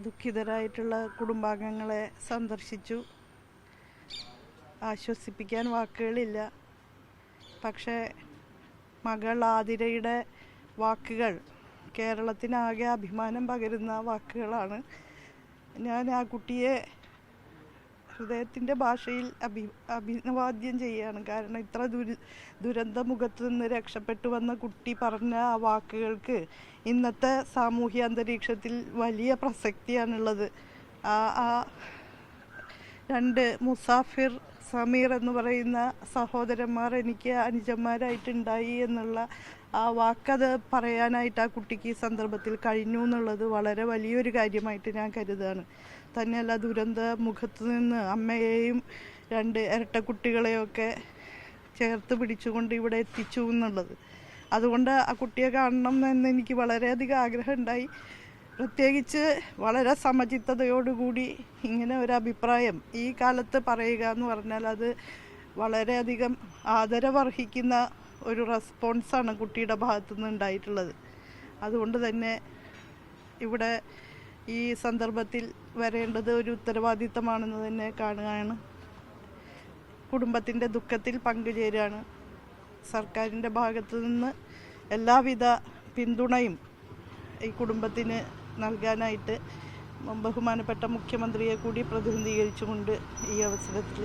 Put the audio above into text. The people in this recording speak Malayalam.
ദുഃഖിതരായിട്ടുള്ള കുടുംബാംഗങ്ങളെ സന്ദർശിച്ചു. ആശ്വസിപ്പിക്കാൻ വാക്കുകളില്ല. പക്ഷേ മകൾ ആതിരയുടെ വാക്കുകൾ കേരളത്തിനാകെ അഭിമാനം പകരുന്ന വാക്കുകളാണ്. ഞാൻ ആ കുട്ടിയെ ഹൃദയത്തിൻ്റെ ഭാഷയിൽ അഭിവാദ്യം ചെയ്യുകയാണ്. കാരണം ഇത്ര ദുരന്ത മുഖത്ത് നിന്ന് രക്ഷപ്പെട്ടു വന്ന കുട്ടി പറഞ്ഞ ആ വാക്കുകൾക്ക് ഇന്നത്തെ സാമൂഹ്യ അന്തരീക്ഷത്തിൽ വലിയ പ്രസക്തിയാണുള്ളത്. ആ രണ്ട് മുസാഫിർ, സമീർ എന്ന് പറയുന്ന സഹോദരന്മാർ എനിക്ക് അനുജന്മാരായിട്ടുണ്ടായി എന്നുള്ള ആ വാക്കത് പറയാനായിട്ട് ആ കുട്ടിക്ക് ഈ സന്ദർഭത്തിൽ കഴിഞ്ഞു എന്നുള്ളത് വളരെ വലിയൊരു കാര്യമായിട്ട് ഞാൻ കരുതാണ്. തന്നെയല്ല, ദുരന്ത മുഖത്ത് നിന്ന് അമ്മയെയും 2 ഇരട്ട കുട്ടികളെയൊക്കെ ചേർത്ത് പിടിച്ചുകൊണ്ട് ഇവിടെ എത്തിച്ചു എന്നുള്ളത്. അതുകൊണ്ട് ആ കുട്ടിയെ കാണണം എന്ന് എനിക്ക് വളരെയധികം ആഗ്രഹമുണ്ടായി. പ്രത്യേകിച്ച് വളരെ സമചിത്തതയോടുകൂടി ഇങ്ങനെ ഒരു അഭിപ്രായം ഈ കാലത്ത് പറയുക എന്ന് പറഞ്ഞാൽ അത് വളരെയധികം ആദരവർഹിക്കുന്ന ഒരു റെസ്പോൺസാണ് കുട്ടിയുടെ ഭാഗത്തുനിന്ന് ഉണ്ടായിട്ടുള്ളത്. അതുകൊണ്ട് തന്നെ ഇവിടെ ഈ സന്ദർഭത്തിൽ വരേണ്ടത് ഒരു ഉത്തരവാദിത്തമാണെന്ന് തന്നെ കാണുകയാണ്. കുടുംബത്തിൻ്റെ ദുഃഖത്തിൽ പങ്കുചേരുകയാണ്. സർക്കാരിൻ്റെ ഭാഗത്തു നിന്ന് എല്ലാവിധ പിന്തുണയും ഈ കുടുംബത്തിന് നൽകാനായിട്ട് ബഹുമാനപ്പെട്ട മുഖ്യമന്ത്രിയെ കൂടി പ്രതിനിധീകരിച്ചുകൊണ്ട് ഈ അവസരത്തിൽ